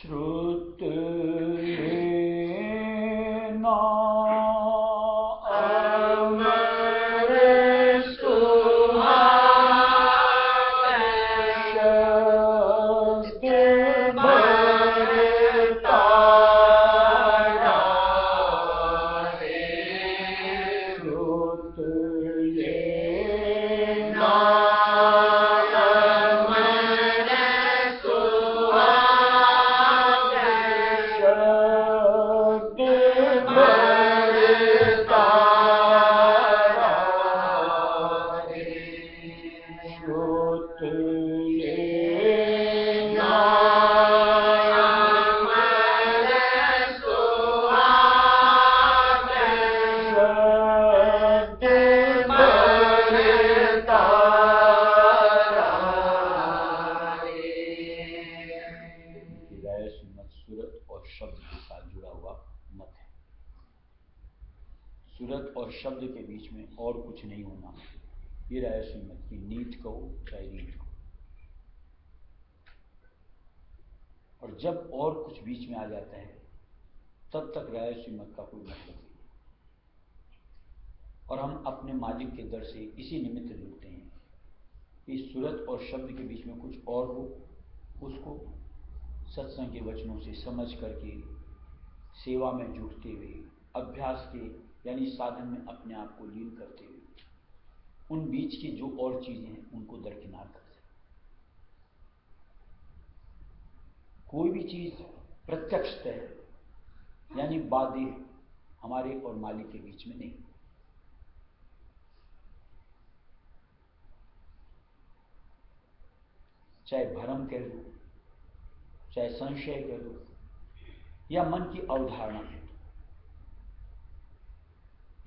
श्रुतेन शब्द के बीच में और कुछ नहीं होना, ये राय सुन्नत की नीत कहो चाहे रीत कहो। और जब और कुछ बीच में आ जाता है तब तक राय सुन्नत का कोई मतलब नहीं। और हम अपने मालिक के दर से इसी निमित्त जुड़ते हैं कि सूरत और शब्द के बीच में कुछ और हो, उसको सत्संग के वचनों से समझ करके सेवा में जुटते हुए अभ्यास के यानी साधन में अपने आप को लीन करते हुए उन बीच की जो और चीजें हैं उनको दरकिनार कर दें। कोई भी चीज प्रत्यक्षतः यानी बाध्य हमारे और मालिक के बीच में नहीं। चाहे भ्रम कह दो, चाहे संशय कह दो, या मन की अवधारणा कह दो,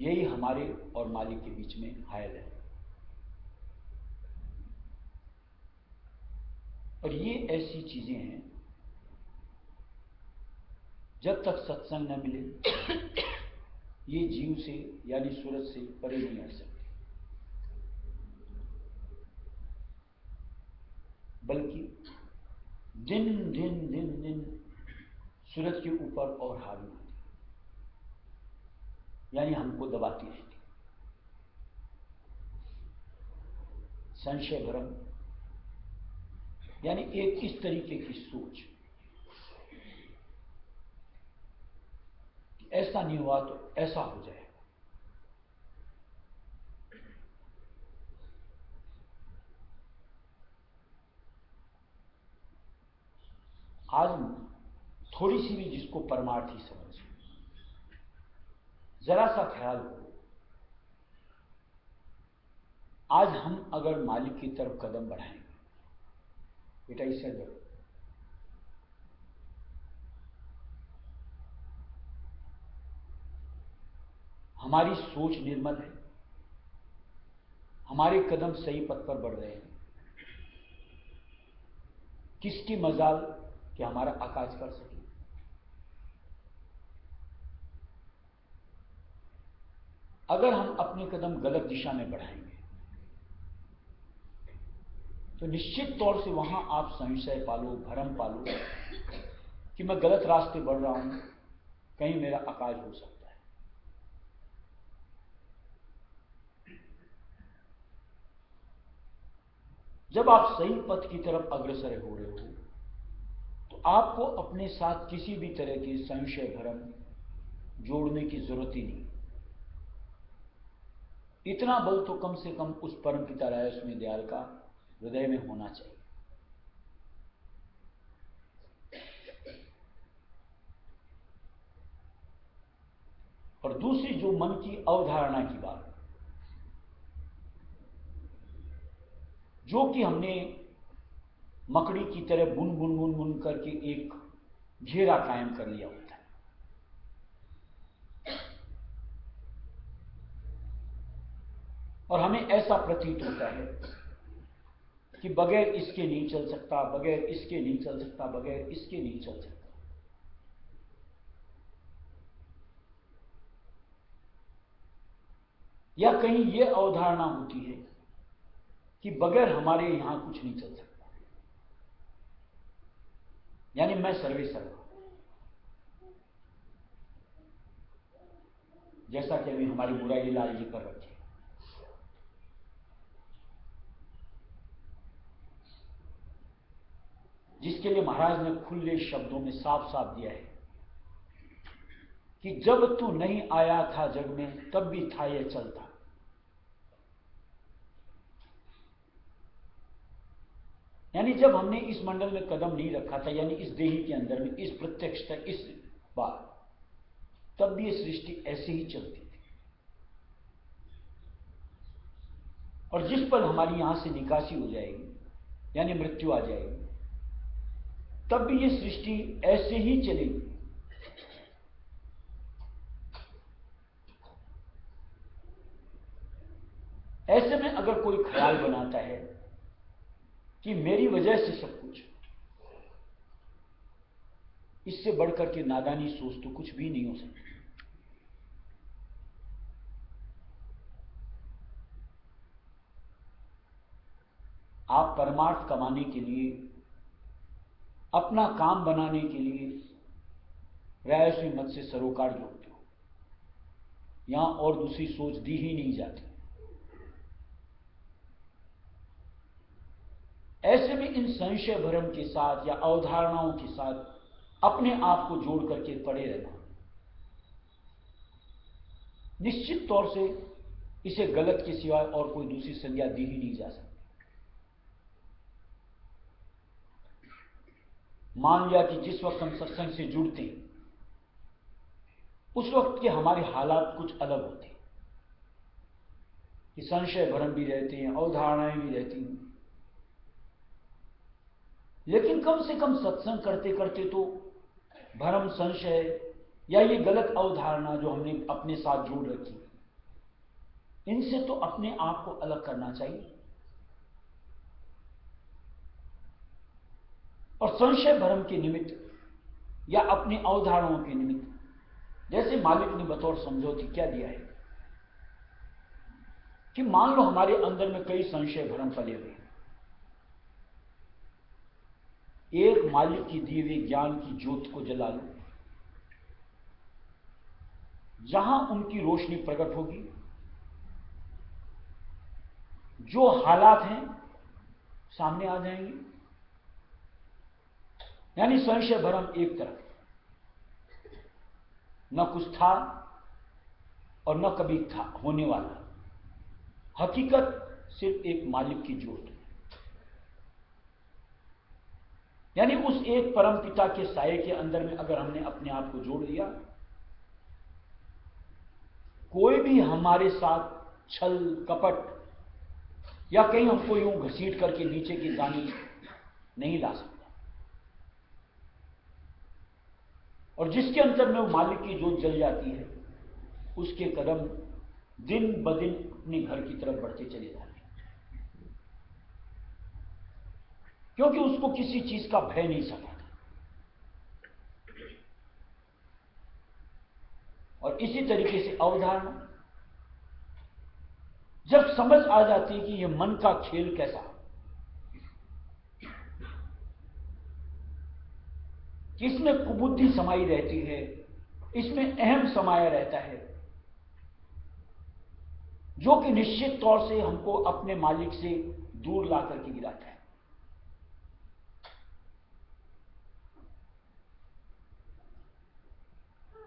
यही हमारे और मालिक के बीच में हायल है। और ये ऐसी चीजें हैं जब तक सत्संग न मिले ये जीव से यानी सूरत से परे नहीं हट सकते, बल्कि दिन दिन दिन दिन सूरत के ऊपर और हावी होती, यानी हमको दबाती रहती। संशय भ्रम यानी एक इस तरीके की सोच, ऐसा नहीं हुआ तो ऐसा हो जाए। आज थोड़ी सी भी जिसको परमार्थी समझ, जरा सा ख्याल हो, आज हम अगर मालिक की तरफ कदम बढ़ाएंगे, बेटा इसे करो, हमारी सोच निर्मल है, हमारे कदम सही पथ पर बढ़ रहे हैं, किसकी मजाल कि हमारा आकाश कर सके। अगर हम अपने कदम गलत दिशा में बढ़ाएंगे तो निश्चित तौर से वहां आप संशय पालो, भ्रम पालो कि मैं गलत रास्ते बढ़ रहा हूं, कहीं मेरा आकाश हो सकता है। जब आप सही पथ की तरफ अग्रसर हो रहे हो तो आपको अपने साथ किसी भी तरह के संशय भ्रम जोड़ने की जरूरत ही नहीं। इतना बल तो कम से कम उस परमपिता रायस्वामी दयाल का हृदय में होना चाहिए। और दूसरी जो मन की अवधारणा की बात, जो कि हमने मकड़ी की तरह बुन बुन बुन बुन करके एक घेरा कायम कर लिया होता है, और हमें ऐसा प्रतीत होता है कि बगैर इसके नहीं चल सकता, बगैर इसके नहीं चल सकता, बगैर इसके नहीं चल सकता। या कहीं यह अवधारणा होती है कि बगैर हमारे यहां कुछ नहीं चल सकता। यानी मैं सर्वे सर्वा, जैसा कि अभी हमारी बुराई लाल जी कर रखी। जिसके लिए महाराज ने खुले शब्दों में साफ साफ दिया है कि जब तू नहीं आया था जग में तब भी था यह चलता। यानी जब हमने इस मंडल में कदम नहीं रखा था, यानी इस देही के अंदर में, इस प्रत्यक्ष इस बार, तब भी ये सृष्टि ऐसे ही चलती थी। और जिस पल हमारी यहां से निकासी हो जाएगी, यानी मृत्यु आ जाएगी, तब भी ये सृष्टि ऐसे ही चलेगी। ऐसे में अगर कोई ख्याल बनाता है कि मेरी वजह से सब कुछ, इससे बढ़कर के नादानी सोच तो कुछ भी नहीं हो सकती। आप परमार्थ कमाने के लिए, अपना काम बनाने के लिए रायसी मत से सरोकार जोड़ते हो, यहां और दूसरी सोच दी ही नहीं जाती। ऐसे में इन संशय भ्रम के साथ या अवधारणाओं के साथ अपने आप को जोड़ करके पड़े रहना, निश्चित तौर से इसे गलत के सिवाय और कोई दूसरी संज्ञा दी ही नहीं जा सकती। मान लिया कि जिस वक्त हम सत्संग से जुड़ते हैं, उस वक्त के हमारे हालात कुछ अलग होते हैं, कि संशय भ्रम भी रहते हैं, अवधारणाएं भी रहती हैं, लेकिन कम से कम सत्संग करते करते तो भ्रम, संशय या ये गलत अवधारणा जो हमने अपने साथ जोड़ रखी, इनसे तो अपने आप को अलग करना चाहिए। और संशय भ्रम के निमित्त या अपनी अवधारणाओं के निमित्त, जैसे मालिक ने बतौर समझौती क्या दिया है कि मान लो हमारे अंदर में कई संशय भ्रम फैले हुए हैं, एक मालिक की दिए हुए ज्ञान की ज्योत को जला लो, जहां उनकी रोशनी प्रकट होगी, जो हालात हैं सामने आ जाएंगे। यानी संशय भ्रम एक तरफ, न कुछ था और न कभी था होने वाला, हकीकत सिर्फ एक मालिक की ज्योत। यानी उस एक परम पिता के साये के अंदर में अगर हमने अपने आप को जोड़ दिया, कोई भी हमारे साथ छल कपट या कहीं हमको यूं घसीट करके नीचे की जानी नहीं ला सकता। और जिसके अंदर में वो मालिक की जोत जल जाती है, उसके कदम दिन ब दिन अपने घर की तरफ बढ़ते चले जाते हैं, क्योंकि उसको किसी चीज का भय नहीं सताता। और इसी तरीके से अवधारणा, जब समझ आ जाती है कि यह मन का खेल कैसा, कि इसमें कुबुद्धि समाई रहती है, इसमें अहम समाया रहता है, जो कि निश्चित तौर से हमको अपने मालिक से दूर ला करके गिराता है।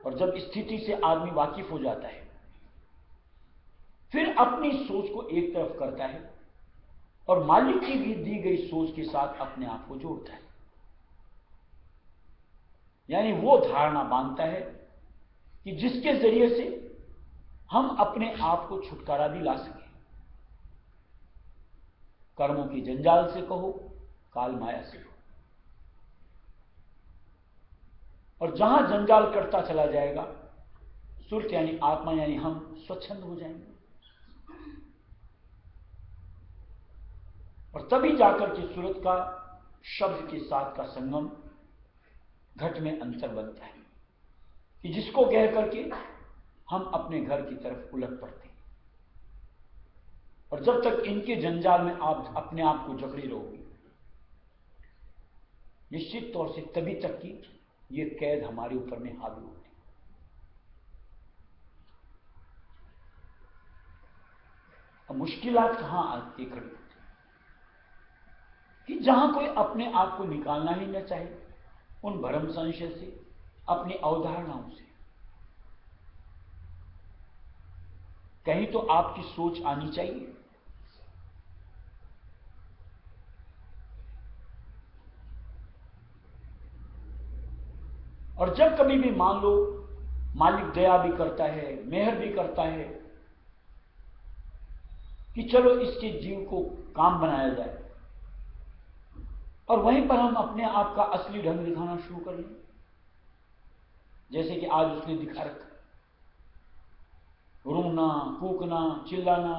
और जब स्थिति से आदमी वाकिफ हो जाता है, फिर अपनी सोच को एक तरफ करता है और मालिक की दी गई सोच के साथ अपने आप को जोड़ता है। यानी वो धारणा बांधता है कि जिसके जरिए से हम अपने आप को छुटकारा भी ला सकें, कर्मों की जंजाल से कहो, काल माया से कहो। और जहां जंजाल कटता चला जाएगा, सुरत यानी आत्मा यानी हम स्वच्छंद हो जाएंगे, और तभी जाकर के सूरत का शब्द के साथ का संगम घट में अंतर बनता है, कि जिसको कह करके हम अपने घर की तरफ उलट पड़ते हैं। और जब तक इनके जंजाल में आप अपने आप को जकड़े रहोगे, निश्चित तौर से तभी तक कि ये कैद हमारे ऊपर में हावी होती। अब मुश्किलात कहां आती खड़ी होती कि जहां कोई अपने आप को निकालना ही न चाहे उन भ्रम संशय से, अपनी अवधारणाओं से। कहीं तो आपकी सोच आनी चाहिए। और जब कभी भी मान लो मालिक दया भी करता है, मेहर भी करता है कि चलो इसके जीव को काम बनाया जाए, और वहीं पर हम अपने आप का असली ढंग दिखाना शुरू कर लें, जैसे कि आज उसने दिखा रखा, रोना, कूकना, चिल्लाना।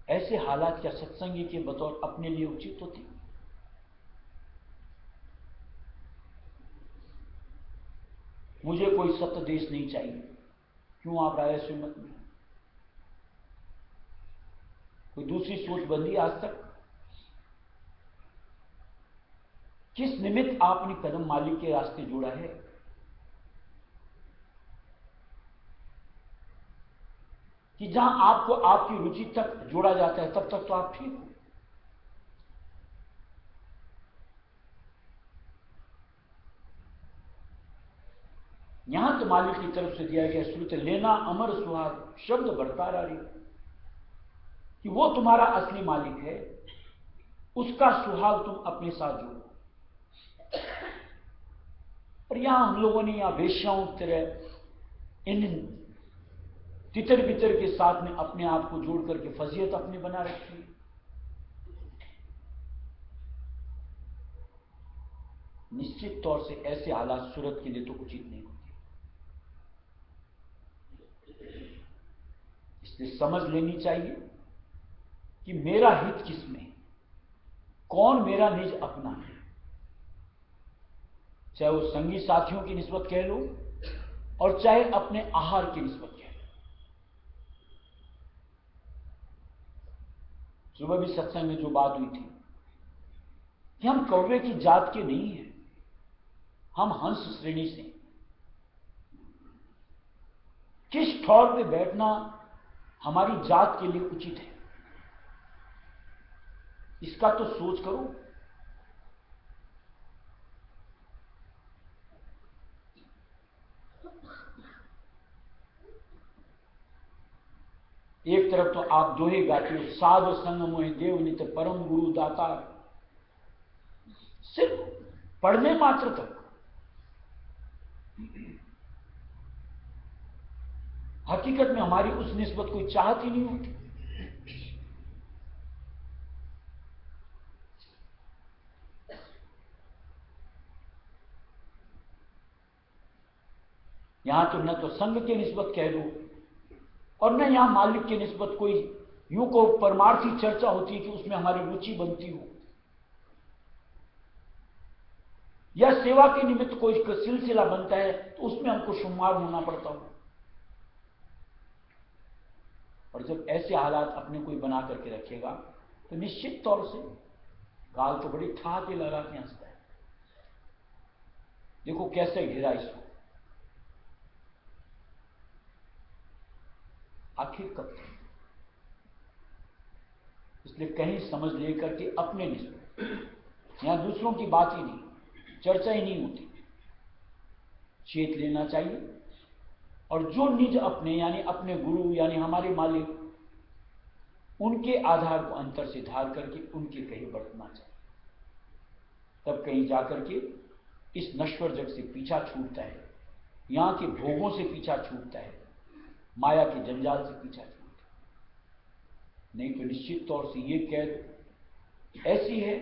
ऐसे हालात क्या सत्संगी के बतौर अपने लिए उचित होती? मुझे कोई सत्य नहीं चाहिए। क्यों आप राय से मत में? कोई दूसरी सोच बंदी आज तक? किस निमित्त आपने कदम मालिक के रास्ते जोड़ा है? कि जहां आपको आपकी रुचि तक जोड़ा जाता है तब तक तो आप ठीक हो। यहां तो मालिक की तरफ से दिया गया श्रुत लेना अमर सुहाग शब्द बरकरार आ रही कि वो तुम्हारा असली मालिक है, उसका सुहाग तुम अपने साथ जोड़ो। और यहां हम लोगों ने यहां वेश्याओं की तरह इन तितर बितर के साथ में अपने आप को जोड़ करके फजीयत अपनी बना रखी है। निश्चित तौर से ऐसे हालात सूरत के लिए तो उचित नहीं होते। इसलिए समझ लेनी चाहिए कि मेरा हित किसमें, कौन मेरा निज अपना है। चाहे वो संगी साथियों की निस्बत कह लो और चाहे अपने आहार की निस्बत कह लो। सुबह भी सत्संग में जो बात हुई थी कि हम कौवे की जात के नहीं हैं, हम हंस श्रेणी से। किस ठौर पे बैठना हमारी जात के लिए उचित है, इसका तो सोच करो। एक तरफ तो आप दोहे गाते हो, साध संग मोहि देव नित परम गुरु दाता। सिर्फ पढ़ने मात्र तक, हकीकत में हमारी उस निस्बत कोई चाहत ही नहीं होती। यहां तो न तो संघ की निस्बत कह दो और न यहां मालिक की निस्बत कोई यूं को परमार्थी चर्चा होती है कि उसमें हमारी रुचि बनती हो, या सेवा के निमित्त कोई सिलसिला बनता है तो उसमें हमको शुमार होना पड़ता हो। और जब ऐसे हालात अपने कोई बना करके रखेगा तो निश्चित तौर से गाल तो बड़ी ठहाके लगा के हंसता है। देखो कैसे घिरा इसको, आखिर कब तक? इसलिए कहीं समझ लेकर के अपने निस्बत, यहां दूसरों की बात ही नहीं, चर्चा ही नहीं होती, चेत लेना चाहिए। और जो निज अपने यानी अपने गुरु यानी हमारे मालिक, उनके आधार को अंतर से धार करके उनके कहीं बढ़ना चाहिए। तब कहीं जाकर के इस नश्वर जग से पीछा छूटता है, यहां के भोगों से पीछा छूटता है, माया के जंजाल से पीछा छूटता है। नहीं तो निश्चित तौर से ये कैद ऐसी है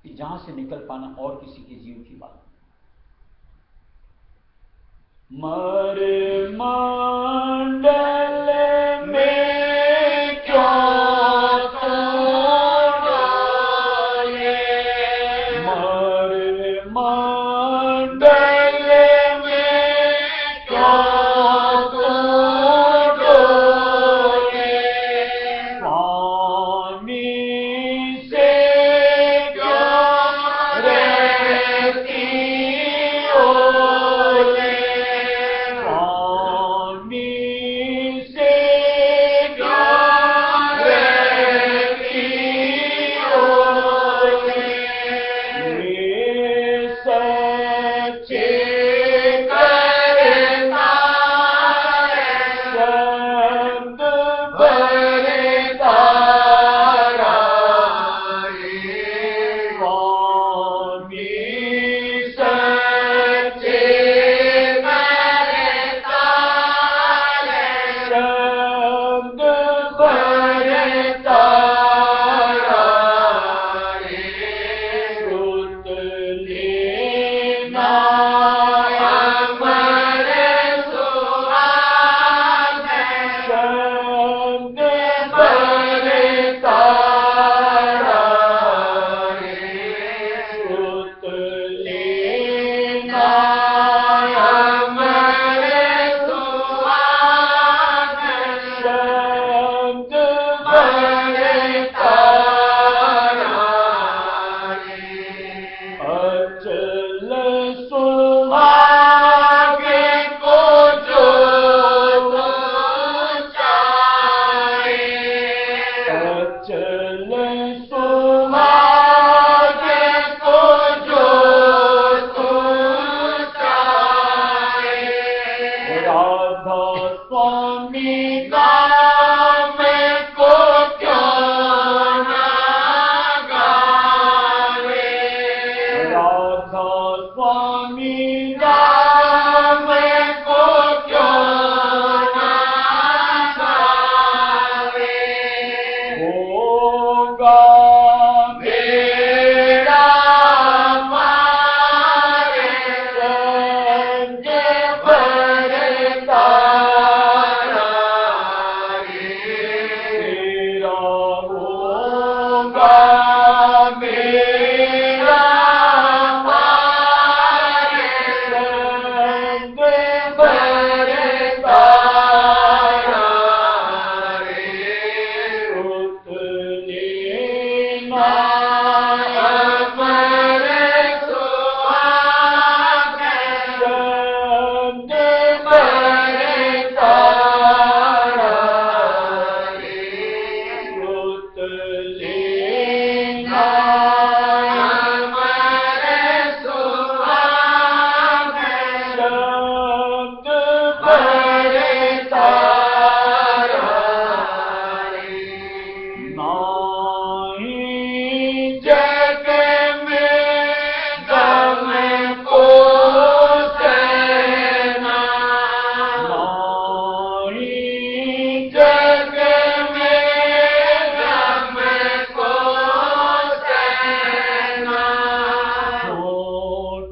कि जहां से निकल पाना और किसी के जीव की बात। मर मंडल में क्यों तो डोले, मर मंडल में क्यों तो डोले, स्वामी से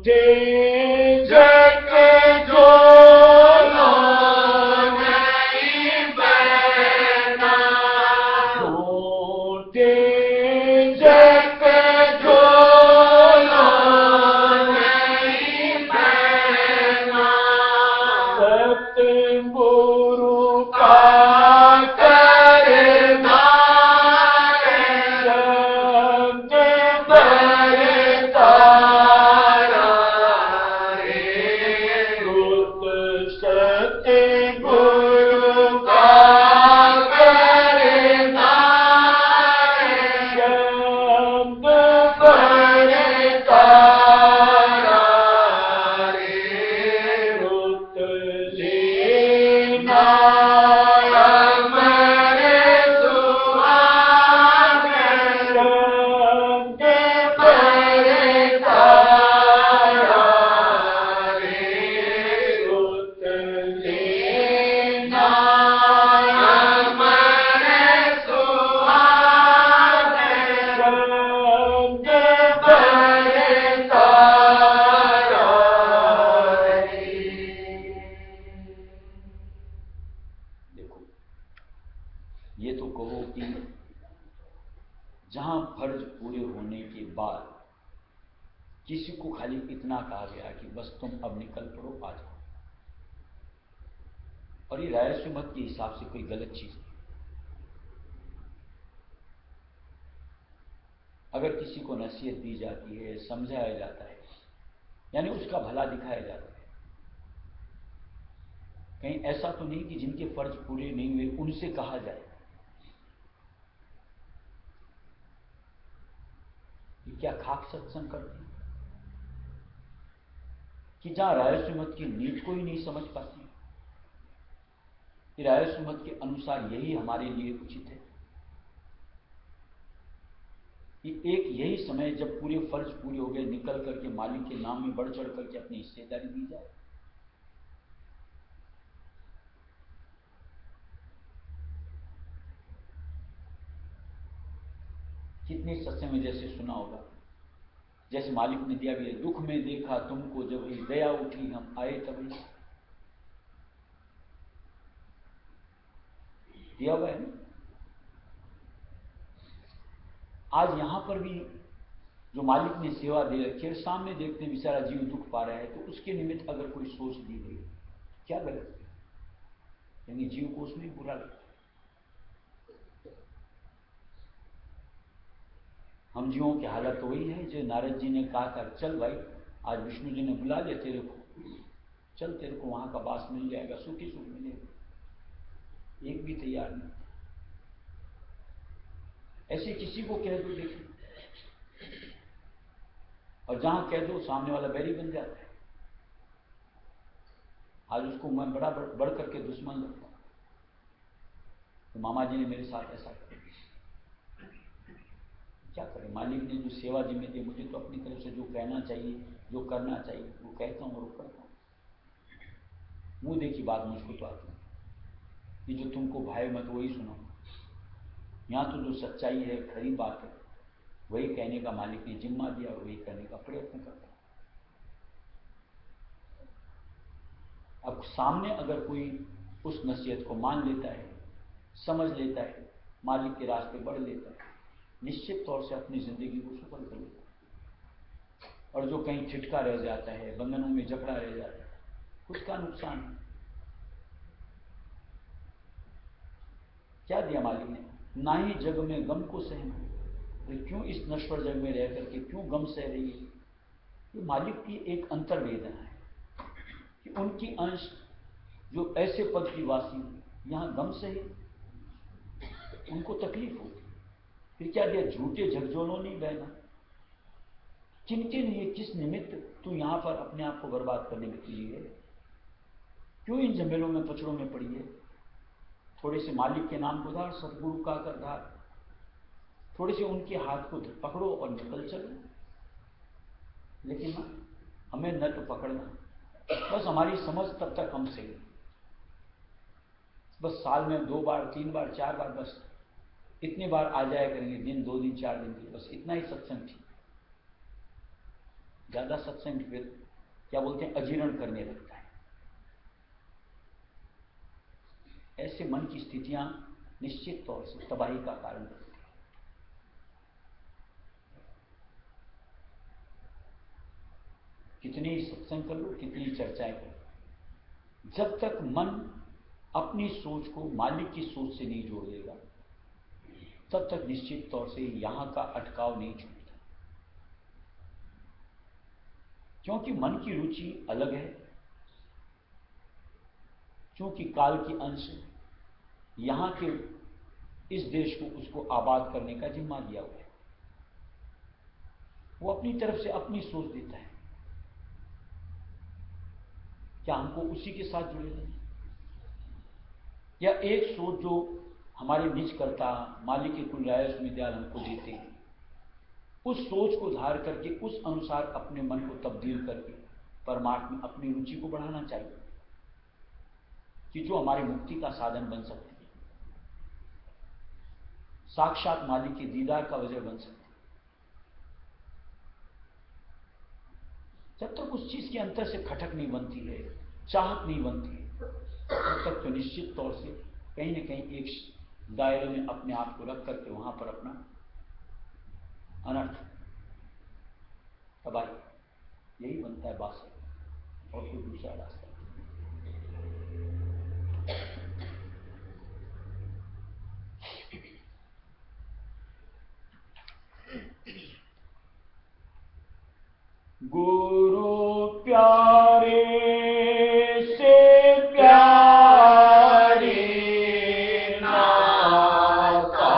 जग जो नहीं बहना, झूठे जग जो नहीं बहना, सतगुरु का करना शब्द बरतारा रे, रुत सतगुरु का करना शब्द बरतारा रे, रुत लेना अमर सुहाग शब्द बरतारा रे, रुत लेना अमर सुहाग शब्द बरतारा रे। देखो, ये तो कहो कि जहां फर्ज पूरे होने के बाद किसी को खाली इतना कहा गया कि बस तुम अब निकल पड़ो, आ जाओ, और ये राय सुमत के हिसाब से कोई गलत चीज नहीं। अगर किसी को नसीहत दी जाती है, समझाया जाता है, यानी उसका भला दिखाया जाता है, कहीं ऐसा तो नहीं कि जिनके फर्ज पूरे नहीं हुए उनसे कहा जाए कि क्या खाक सत्संग करते हैं, कि जहां राय सुमत की नीति को ही नहीं समझ पाती, कि राय सुमत के अनुसार यही हमारे लिए उचित है, कि एक यही समय जब पूरे फर्ज पूरे हो गए निकल करके मालिक के नाम में बढ़ चढ़ करके अपनी हिस्सेदारी दी जाए। कितने सत्संग में जैसे सुना होगा, जैसे मालिक ने दिया भी है, दुख में देखा तुमको जब ही दया उठी हम आए तभी, दिया हुआ है ना। आज यहां पर भी जो मालिक ने सेवा दे रखी है, सामने देखते हैं बेचारा जीव दुख पा रहा है, तो उसके निमित्त अगर कोई सोच दी गई क्या गलत है, यानी जीव को उसमें बुरा लगता है। हम जीवों की हालत तो वही है जो नारद जी ने कहा था, चल भाई आज विष्णु जी ने बुला लिया तेरे को, चल तेरे को वहां का वास मिल जाएगा, सुखी सुख मिलेगा, एक भी तैयार नहीं। ऐसे किसी को कह दो देखिए, और जहां कह दो सामने वाला बैरी बन जाता है। आज उसको मैं बड़ा बढ़ करके दुश्मन लगता हूं, तो मामा जी ने मेरे साथ ऐसा किया, क्या करें, मालिक ने जो सेवा जिम्मे दी, मुझे तो अपनी तरफ से जो कहना चाहिए, जो करना चाहिए वो कहता हूं और वो करता हूं। मुंह देखी बात मुझको तो आती है कि जो तुमको भाई मैं तो वही सुनाऊं, यहां तो जो सच्चाई है, खरी बात है, वही कहने का मालिक ने जिम्मा दिया और वही करने का प्रयत्न करता हूं। अब सामने अगर कोई उस नसीहत को मान लेता है, समझ लेता है, मालिक के रास्ते बढ़ लेता है, निश्चित तौर से अपनी जिंदगी को सफल कर लेता है। और जो कहीं छिटका रह जाता है, बंधनों में जकड़ा रह जाता है, उसका नुकसान है। क्या दिया मालिक ने, ना ही जग में गम को सहना, तो क्यों इस नश्वर जग में रह करके क्यों गम सह रही है। ये मालिक की एक अंतर्वेदना है कि उनकी अंश जो ऐसे पद की वासी यहां गम सहे, उनको तकलीफ होती। फिर क्या दिया, झूठे झकझोलों नहीं बहना, किन-किन ये किस निमित्त तू यहां पर अपने आप को बर्बाद करने में तुली है, क्यों इन झमेलों में पचड़ों में पड़ी है। थोड़े से मालिक के नाम को धार, सतगुरु का कर धार, थोड़े से उनके हाथ को पकड़ो और निकल चलो। लेकिन ना, हमें न तो पकड़ना, बस हमारी समझ तब तक हम सही, बस साल में 2 बार 3 बार 4 बार, बस इतनी बार आ जाया करेंगे, दिन 2 दिन 4 दिन की, बस इतना ही सत्संग ठीक। ज्यादा सत्संग फिर क्या बोलते हैं, अजीर्ण करने लगता है। ऐसे मन की स्थितियां निश्चित तौर से तबाही का कारण बनती है। कितनी सत्संग कर लो, कितनी चर्चाएं कर लो, जब तक मन अपनी सोच को मालिक की सोच से नहीं जोड़ देगा, तब तक निश्चित तौर से यहां का अटकाव नहीं छूटता। क्योंकि मन की रुचि अलग है, क्योंकि काल की अंश यहां के इस देश को उसको आबाद करने का जिम्मा दिया हुआ है। वो अपनी तरफ से अपनी सोच देता है, क्या हमको उसी के साथ जुड़े रहना, या एक सोच जो हमारे निज करता मालिक के कुल रायस में दयाल हमको देते हैं, उस सोच को धार करके उस अनुसार अपने मन को तब्दील करके परमात्मा अपनी रुचि को बढ़ाना चाहिए, कि जो हमारी मुक्ति का साधन बन सकती है, साक्षात मालिक के दीदार का वजह बन सकती है। जब तक उस चीज के अंतर से खटक नहीं बनती है, चाहत नहीं बनती है, तब तक तो निश्चित तौर से कहीं न कहीं एक दायरे में अपने आप को रख करके वहां पर अपना अनर्थ तबाही यही बनता है बात, और कोई दूसरा रास्ता। गुरु प्यारे से प्यारे नाता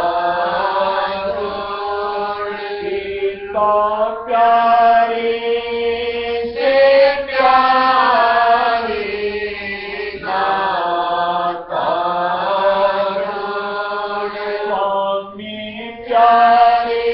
पिता प्यारे से प्यारे नाता स्वामी प्यारे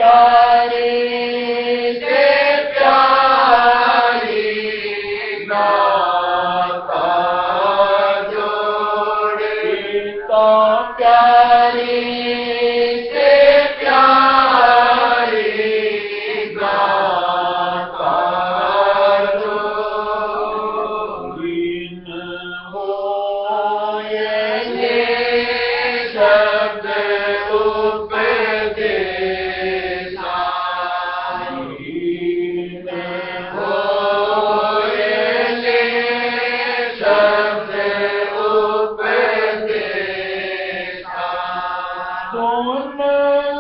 प्यारे से प्यारी नाता जोड़े, पिता प्यारे से प्यारी नाता जोड़े, हो ये शब्द उपदेशा, हो ये शब्द उपदेशा, सुन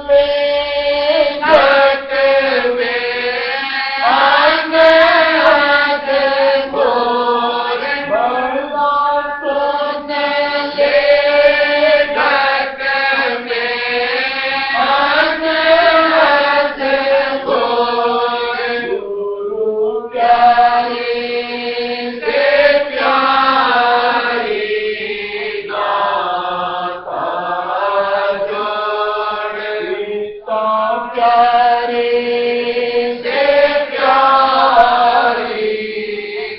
ले जग में अनहद घोर, भला सुन ले जग में अनहद घोर, गुरु प्यारे से प्यारी नाता जोड़े, पिता प्यारे से प्यारी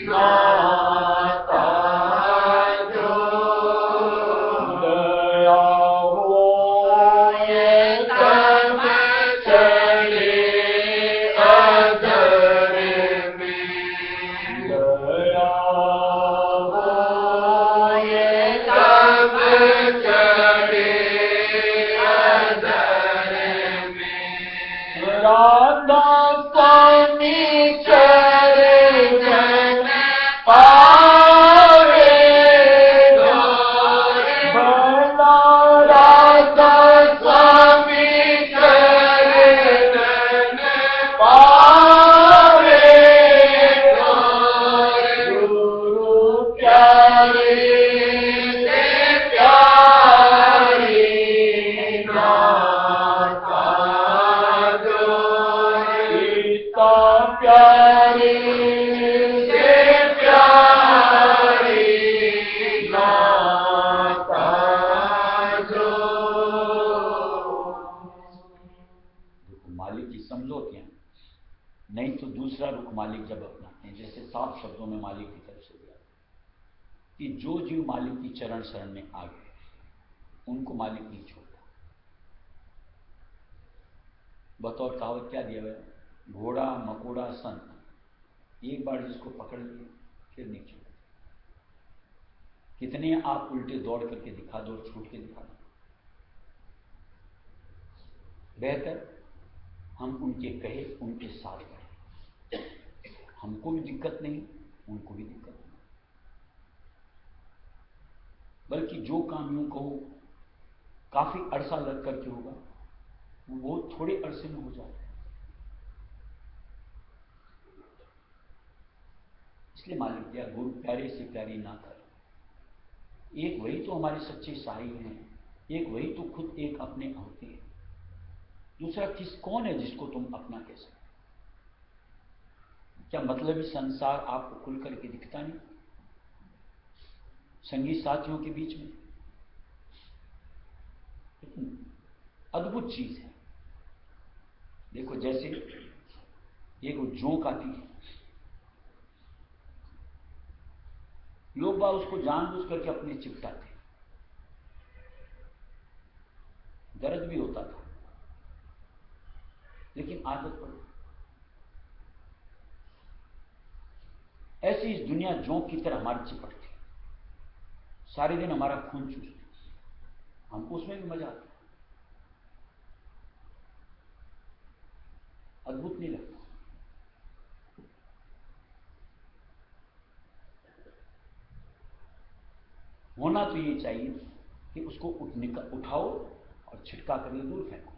नाता जोड़े, दया हो ये तब चले अदर में, दया हो ये तब चले अदर में, राधा स्वामी चरण पावे गोर, भला राधा स्वामी चरण पावे गोर, गुरु प्यारे से प्यारी नाता जोड़े, पिता प्यारे से प्यारी नाता जोड़े। रुख मालिक की समझो क्या, नहीं तो दूसरा रुख मालिक जब अपनाते हैं, जैसे 7 शब्दों में मालिक की तरफ से दिया कि जो जीव मालिक की चरण शरण में आ गए उनको मालिक नहीं छोड़ता। बतौर कहावत क्या दिया गया, घोड़ा मकोड़ा संत, एक बार जिसको पकड़ लिए फिर नहीं छोड़ता। कितने आप उल्टे दौड़ करके दिखा दो, छूट के दिखा दो, बेहतर हम उनके कहे उनके साथ रहें, हमको भी दिक्कत नहीं, उनको भी दिक्कत नहीं। बल्कि जो काम यूं कहो काफी अरसा लग करके होगा, वो थोड़े अरसे में हो जाता है। इसलिए मालिक दिया, गुरु प्यारे से प्यारी ना कर। एक वही तो हमारे सच्चे साई हैं, एक वही तो खुद एक अपने होते हैं, दूसरा कौन है जिसको तुम अपना कह सकते? क्या मतलब इस संसार आपको खुल करके दिखता नहीं? संगी साथियों के बीच में अद्भुत चीज है। देखो जैसे एक जोंक आती है, लोग बाग उसको जानबूझ करके अपने चिपटाते, दर्द भी होता था लेकिन आदत पड़। ऐसी इस दुनिया जोंक की तरह हमारी चिपटती, सारे दिन हमारा खून चूसती, हमको उसमें भी मजा आता, अद्भुत नहीं लगता? होना तो ये चाहिए कि उसको उठाओ और छिटका करके दूर फेंको।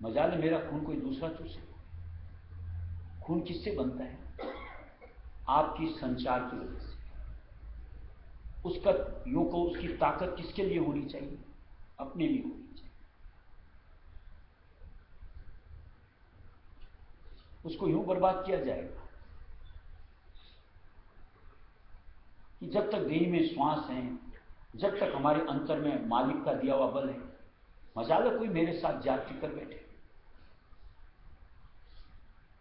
मजाल है मेरा खून कोई दूसरा चूसे। खून किससे बनता है? आपकी संचार की वजह से। उसका यूं को उसकी ताकत किसके लिए होनी चाहिए? अपने लिए होनी चाहिए। उसको यूं बर्बाद किया जाएगा कि जब तक देह में श्वास है, जब तक हमारे अंतर में मालिक का दिया हुआ बल है, मजाल है कोई मेरे साथ जाति कर बैठे।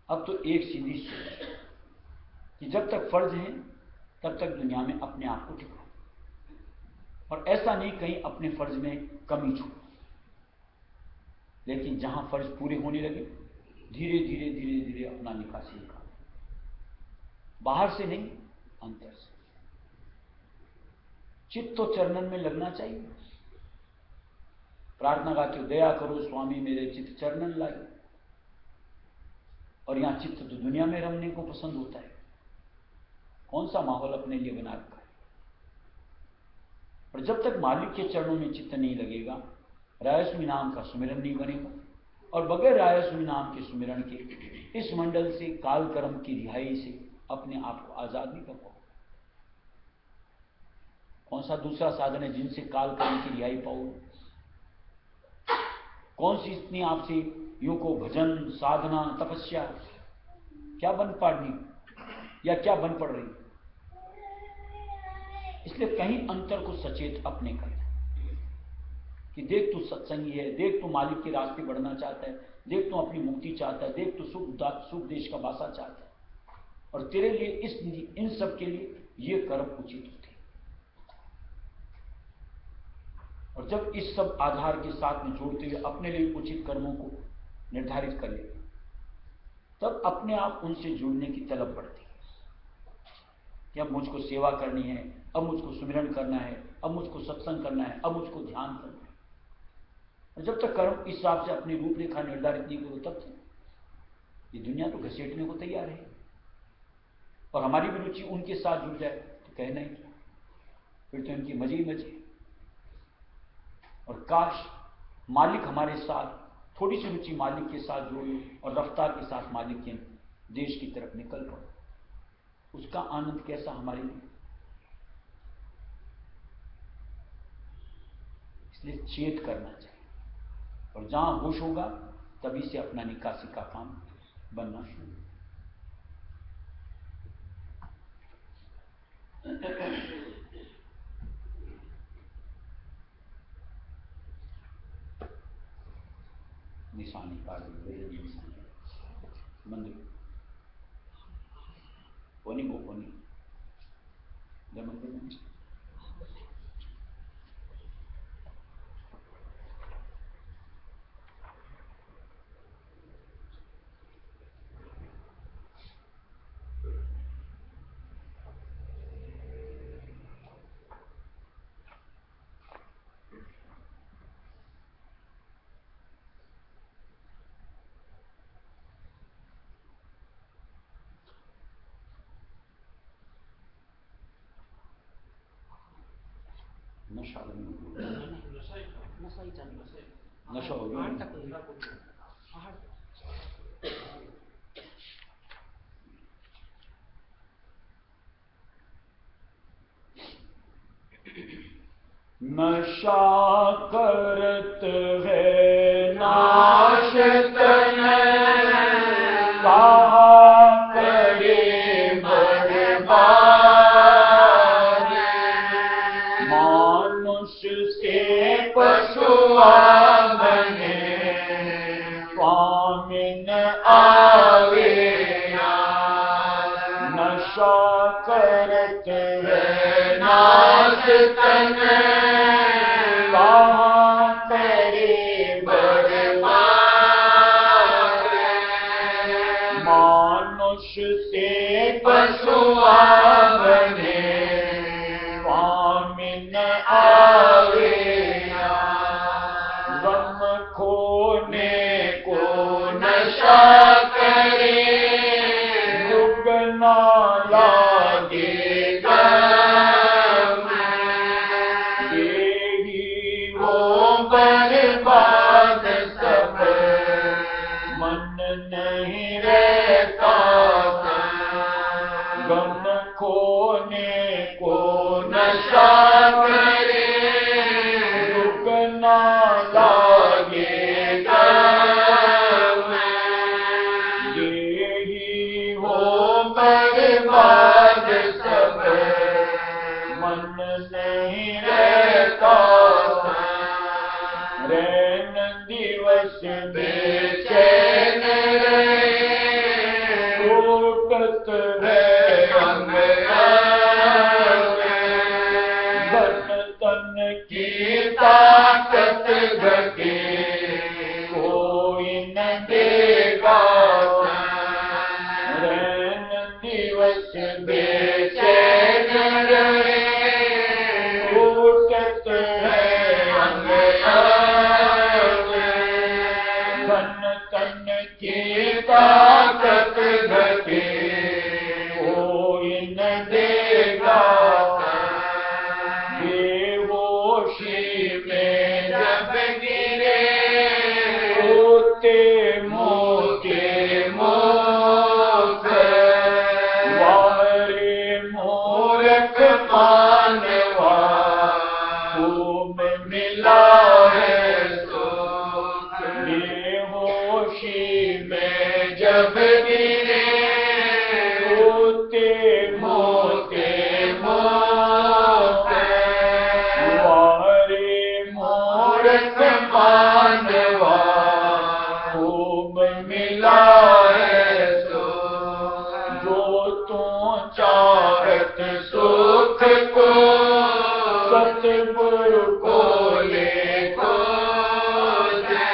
अब तो एक सीधी सोच कि जब तक फर्ज है तब तक दुनिया में अपने आप को टिकाओ, और ऐसा नहीं कहीं अपने फर्ज में कमी छूट। लेकिन जहां फर्ज पूरे होने लगे धीरे धीरे धीरे धीरे अपना निकासी निकालो, बाहर से नहीं अंदर से। चित्त तो चरणन में लगना चाहिए। प्रार्थना गाते हो, दया करो स्वामी मेरे चित्त चरणन लागे। और यहां चित्त तो दुनिया में रमने को पसंद होता है। कौन सा माहौल अपने लिए बना रखा है। और जब तक मालिक के चरणों में चित्त नहीं लगेगा, रायस्वामी नाम का सुमिरन नहीं बनेगा। और बगैर रायस्वामी नाम के सुमिरन के इस मंडल से, काल कर्म की रिहाई से अपने आप को आजाद नहीं कर पाओगे। कौन सा दूसरा साधन है जिनसे काल कर्म की रिहाई पाओगे? कौन सी इतनी आपसे यूं को भजन, साधना, तपस्या क्या बन पड़नी या क्या बन पड़ रही? इसलिए कहीं अंतर को सचेत अपने करना कि देख तू सत्संगी है, देख तू मालिक के रास्ते बढ़ना चाहता है, देख तू अपनी मुक्ति चाहता है, देख तू सुख देश का बासा चाहता है, और तेरे लिए इन सब के लिए ये कर्म उचित होते हैं। और जब इस सब आधार के साथ में जोड़ते हुए अपने लिए उचित कर्मों को निर्धारित कर लेते, तब अपने आप उनसे जुड़ने की तलब बढ़ती है कि अब मुझको सेवा करनी है, अब मुझको सुमिरन करना है, अब मुझको सत्संग करना है, अब मुझको ध्यान करना है। और जब तक कर्म इस हिसाब से अपनी रूपरेखा निर्धारित नहीं करो, तब तक ये दुनिया तो घसीटने को तैयार है। और हमारी भी रुचि उनके साथ जुड़ जाए तो कहना ही क्या, फिर तो इनकी मजे ही मजे। और काश मालिक हमारे साथ थोड़ी सी रुचि मालिक के साथ जोड़े और रफ्तार के साथ मालिक के देश की तरफ निकल पड़े। उसका आनंद कैसा हमारे लिए। इसलिए चेत करना चाहिए, और जहां होश होगा तभी से अपना निकासी का काम बनना शुरू। निशानी मंदिर कोनी वो कोनी जब मंदिर में नशा हो गया। नशा करत है नाश तन कहाँ करे बर्बाद। मनुष्य से पशुआ बने स्वामिन आवे। नशा करत है नाश तन कहाँ करे बर्बाद। मनुष्य से पशुआ बने स्वामिन आवे। गम खोने को नशा करे दुगना लागे गम। यही वो बर्बाद सब मन नहीं रहता। गम खोने को नशा करे दुगना लागे गम। दिवस बेचैन रहे, टूटत है अंग अंग, धन तन की ताकत घटे, कोई न देगा रैन दिवस बेचैन रहे, टूटत है अंग अंग, धन तन की ताकत घटे, कोई न देगा बेहोशी में जब गिरे, होते मोटे मोख, वारे मूर्ख मानवा, खूब मिला है सुख, बेहोशी में जब गिरे, होते मोटे मोख, वारे मूर्ख मानवा, खूब मिला है सुख, जो तू चाहत सुख को, सतगुरु को लेको दे,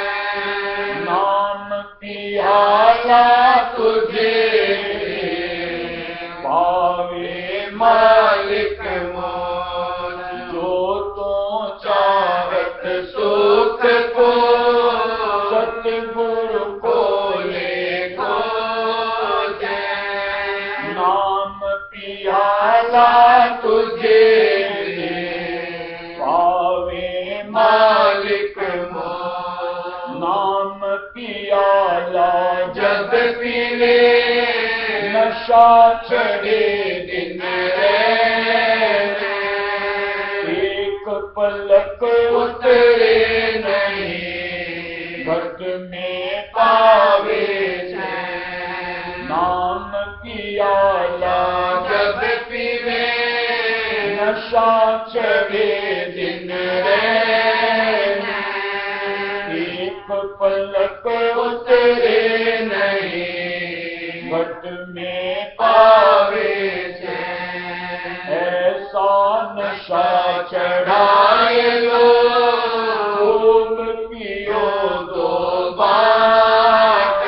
नाम पियाला तुझे, पावे मालिक मोर, जो तू चाहत सुख को, सतगुरु को लेको दे, नाम पियाला तुझे, पावे मालिक मोर, नाम पियाला जब पीले, नशा चढ़े दिन रहने, एक पलक उतरे नहीं, घट में पावे चैन, नाम पियाला जब पीवे, नशा चढ़े दिन रहने, एक पलक उतरे नहीं, घट में पावे चैन, ऐसा नशा चढ़ाए लो, खूब पियो दो बात,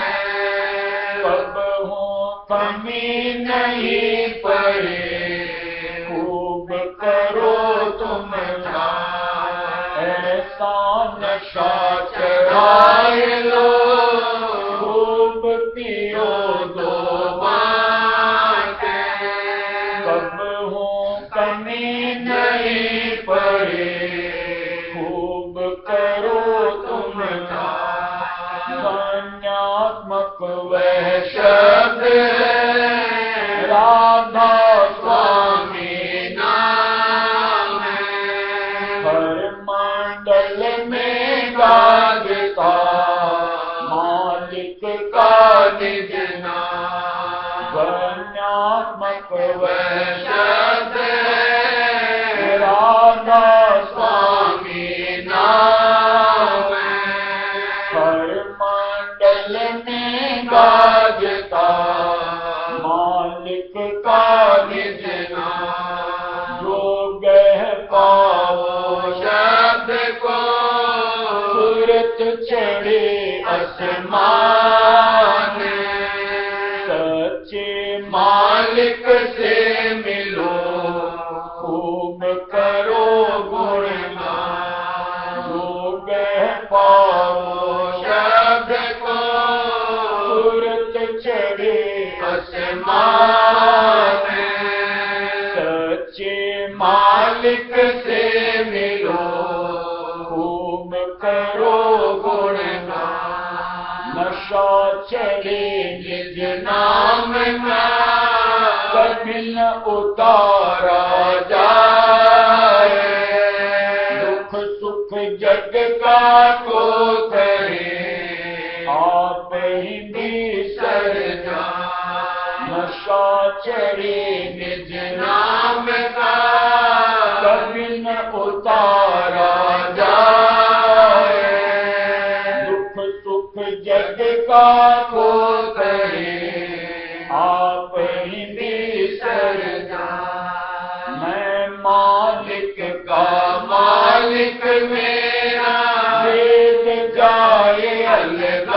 कब हो कमी नहीं पड़े, खूब करो तुम जान, ऐसा नशा चढ़ाए लो, खूब पियो दो बात, कब हो कमी नहीं पड़े, खूब करो तुम जान, ध्यात्मक वह शब्द है, राधा स्वामी नाम है, हर मंडल में गाजता मालिक का निज नाम, ध्यात्मक वह शब्द है, राधा स्वामी नाम है, हर मंडल में गाजता मालिक का निज नाम, जो गह पाओ शब्द को, सूरत चढ़े आसमान, सच्चे मालिक से मिलो, खूब करो गुणगान, जो गह पाओ शब्द को, सूरत चढ़े आसमान, सच्चे मालिक से मिलो, खूब करो गुणगान, नशा चढ़े निज नाम का, कभी न उतारा जाए, दुख सुख जग का को करे, आप ही बिसर जाए, नशा चढ़े निज नाम का, कभी न उतारा जाए, दुख जग का खोतरे आप ही बिसर जा। मैं मालिक का मालिक मेरा वेद जाए अलगाए।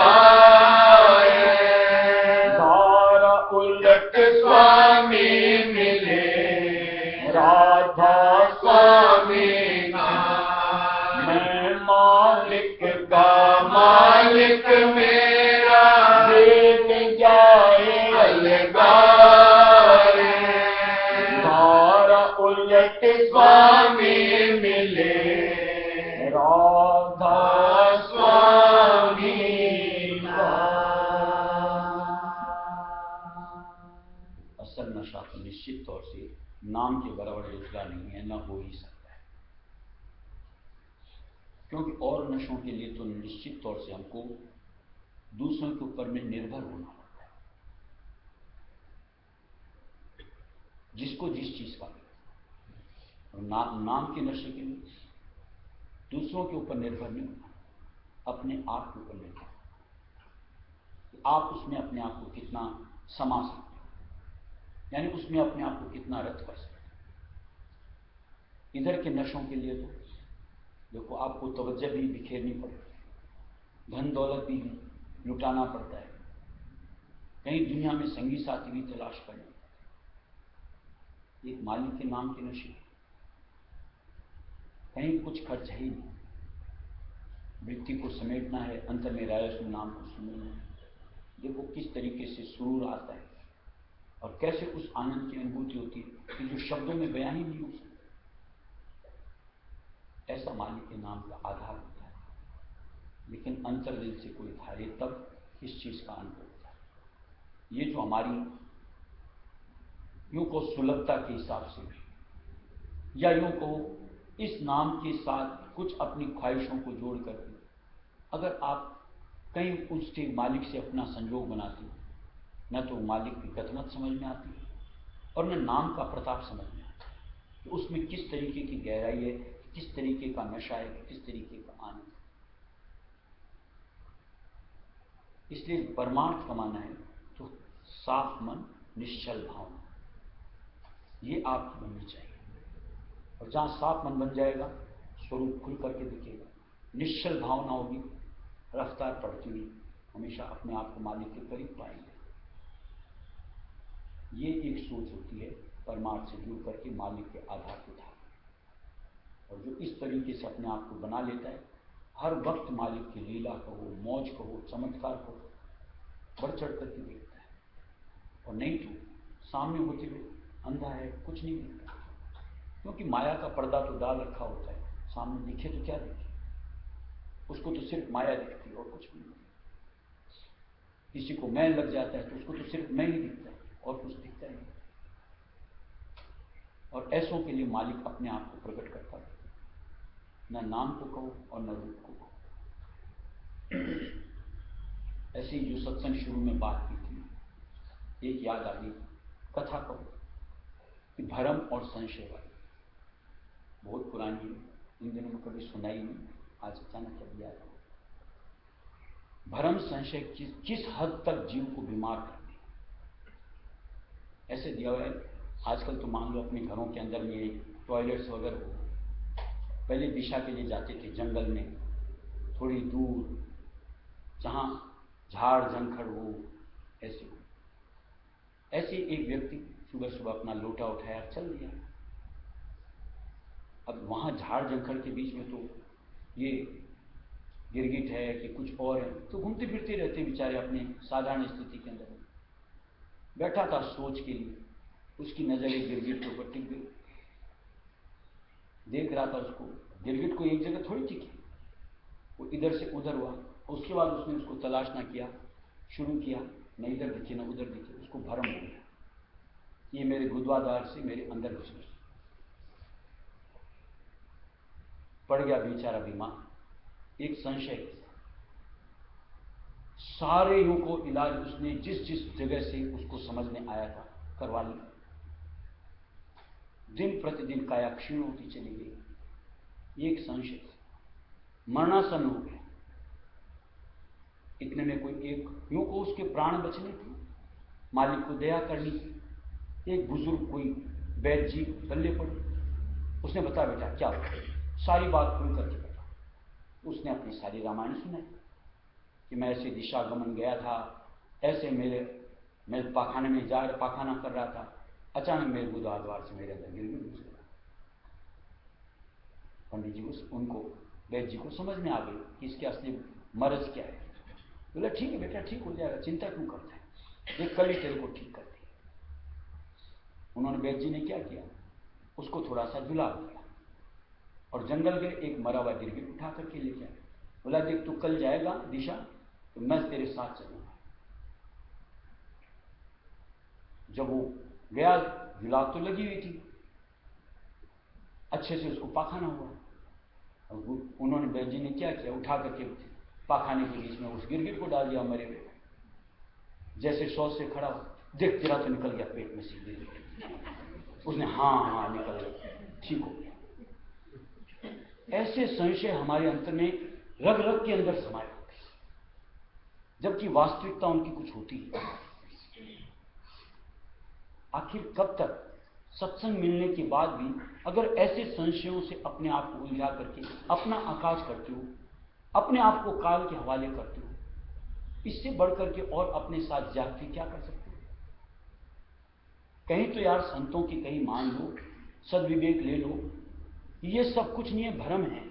धारा उलट स्वामी मिले राधा स्वामी का। मैं मालिक का मालिक मेरा वेद जाए अलगाए। धारा उलट स्वामी मिले राधा स्वामी का। असल नशा तो निश्चित तौर से नाम के बराबर दूसरा नहीं है, न हो ही सकता है। क्योंकि और नशों के लिए तो निश्चित तौर से हमको दूसरों के ऊपर में निर्भर होना पड़ता है। जिसको जिस चीज का नाम के नशे के लिए दूसरों के ऊपर निर्भर नहीं होना, अपने आप के ऊपर निर्भर। आप उसमें अपने आप को कितना समा सकते हो, यानी उसमें अपने आप को कितना रत कर सकते हो। इधर के नशों के लिए तो देखो आपको तवज्जो भी बिखेरनी पड़ती है, धन दौलत भी लुटाना पड़ता है, कहीं दुनिया में संगी साथी भी तलाश करनी। एक मालिक के नाम के नशे, कहीं कुछ खर्च है ही नहीं। वृत्ति को समेटना है, अंत में रायस नाम को सुनना है। देखो किस तरीके से सुरूर आता है और कैसे उस आनंद की अनुभूति होती है कि जो शब्दों में बयान ही नहीं हो सकता। ऐसा मालिक के नाम का आधार होता है, लेकिन अंतर्दिल से कोई धारे तब इस चीज का अनुभव होता है। ये जो हमारी यूं को सुलभता के हिसाब से या यूं को इस नाम के साथ कुछ अपनी ख्वाहिशों को जोड़ करके अगर आप कहीं उसके मालिक से अपना संजोग बनाते हो, न तो मालिक की कदमत समझ में आती है और न नाम का प्रताप समझ में आता है कि उसमें किस तरीके की गहराई है, किस तरीके का नशा है, किस तरीके का आनंद। इसलिए परमार्थ कमाना है तो साफ मन निश्चल भावना, ये आपकी बननी चाहिए। और जहां साफ मन बन जाएगा स्वरूप खुल करके दिखेगा, निश्चल भावना होगी, रफ्तार पड़ती हुई हमेशा अपने आप को मालिक के करीब पाएंगे। ये एक सोच होती है परमार्थ से जुड़ करके मालिक के आधार को धार। और जो इस तरीके से अपने आप को बना लेता है, हर वक्त मालिक की लीला कहो, मौज कहो, चमत्कार कहो, बढ़ चढ़ करके देखता है। और नहीं तो सामने होते हुए अंधा है, कुछ नहीं दिखता, क्योंकि माया का पर्दा तो डाल रखा होता है। सामने दिखे तो क्या दिखे, उसको तो सिर्फ माया दिखती है और कुछ भी नहीं। किसी को मैल लग जाता है तो उसको तो सिर्फ मैं ही दिखता है और कुछ दिखता ही नहीं। और ऐसों के लिए मालिक अपने आप को प्रकट करता है, न नाम को कहो और न रूप को कहो। ऐसे ही जो सत्संग शुरू में बात की थी, एक याद आ गई कथा कहो कि भरम और संशय वाली, बहुत पुरानी है, इन दिनों में कभी सुनाई नहीं, आज अचानक कभी याद आ। भरम संशय किस हद तक जीव को बीमार करते हैं। ऐसे दिया हुआ है आजकल तो मान लो अपने घरों के अंदर में टॉयलेट्स वगैरह हो, पहले दिशा के लिए जाते थे जंगल में, थोड़ी दूर जहां झाड़ झंखड़ हो, ऐसे एक व्यक्ति सुबह सुबह अपना लोटा उठाया चल दिया। अब वहां झाड़ झंखड़ के बीच में तो ये गिरगिट है कि कुछ और है, तो घूमते फिरते रहते बेचारे अपने साधारण स्थिति के अंदर। बैठा था सोच के लिए, उसकी नजर एक गिरगिट के ऊपर टिक गई। देख रहा था उसको, गिरगिट को एक जगह थोड़ी टिकी, वो इधर से उधर हुआ। उसके बाद उसने उसको तलाशना किया शुरू किया, न इधर दिखे न उधर दिखे। उसको भरम हो गया, ये मेरे गुदवादार से मेरे अंदर घुस गई, पड़ गया बेचारा बीमार। एक संशय, सारे यूं को इलाज उसने जिस जिस जगह से उसको समझ में आया था करवा लिया। दिन प्रतिदिन काया क्षीण होती चली गई। एक संशय मरणासन हो गया। में कोई एक यूं को उसके प्राण बचने थे, मालिक को दया करनी थी। एक बुजुर्ग कोई वैद्य जी बल्ले पड़े, उसने बताया बेटा क्या हुआ, सारी बात खुल करके बता। उसने अपनी सारी रामायण सुनाई कि मैं ऐसे दिशागमन गया था, ऐसे मैं पाखाने में पाखाना कर रहा था, अचानक मेरे बुद्धाद्वार से मेरे अंदर गिरगिट घुस गया। पंडित जी उनको वैद्य जी को समझ में आ गई कि इसके असली मर्ज क्या है। बोला ठीक है बेटा, ठीक हो जाएगा, चिंता क्यों करता है, ये कल ही तेरे को ठीक कर दी। उन्होंने वैद्य जी ने क्या किया, उसको थोड़ा सा झुला दिया और जंगल के एक मरा हुआ गिरगिट उठा करके ले गया। बोला देख तू कल जाएगा दिशा तो मैं तेरे साथ चलूंगा। जब वो गया, जुलाब तो लगी हुई थी, अच्छे से उसको पाखाना हुआ। और उन्होंने वैद्य जी ने क्या किया, उठा करके पाखाने के बीच में उस गिरगिट को डाल दिया मरे हुए। जैसे शौच से खड़ा हो, देख तेरा तो निकल गया पेट में से गिरगिट। उसने हाँ निकल गया, ठीक हो गया। ऐसे संशय हमारे अंतर में रग रग के अंदर समाये होते हैं, जबकि वास्तविकता उनकी कुछ होती है। आखिर कब तक सत्संग मिलने के बाद भी अगर ऐसे संशयों से अपने आप को उलझा करके अपना आकाश करते हो, अपने आप को काल के हवाले करते हो, इससे बढ़कर के और अपने साथ जाके क्या कर सकते हो? कहीं तो यार संतों की कहीं मान लो, सद्विवेक ले लो, ये सब कुछ नहीं है, भ्रम है,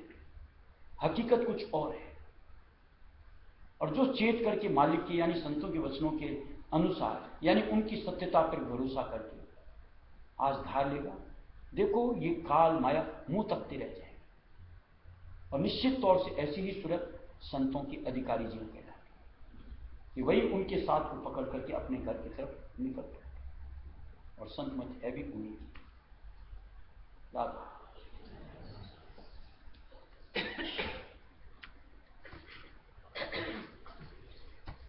हकीकत कुछ और है। और जो चेत करके मालिक के यानी संतों के वचनों के अनुसार यानी उनकी सत्यता पर भरोसा करके आज धार लेगा, देखो ये काल माया मुंह तकते रह जाएगा। और निश्चित तौर से ऐसी ही सूरत संतों की अधिकारी जीवन कहलाती है कि वही उनके साथ को पकड़ करके अपने घर की तरफ निकल पड़ते। और संत मत है भी उन्हीं की।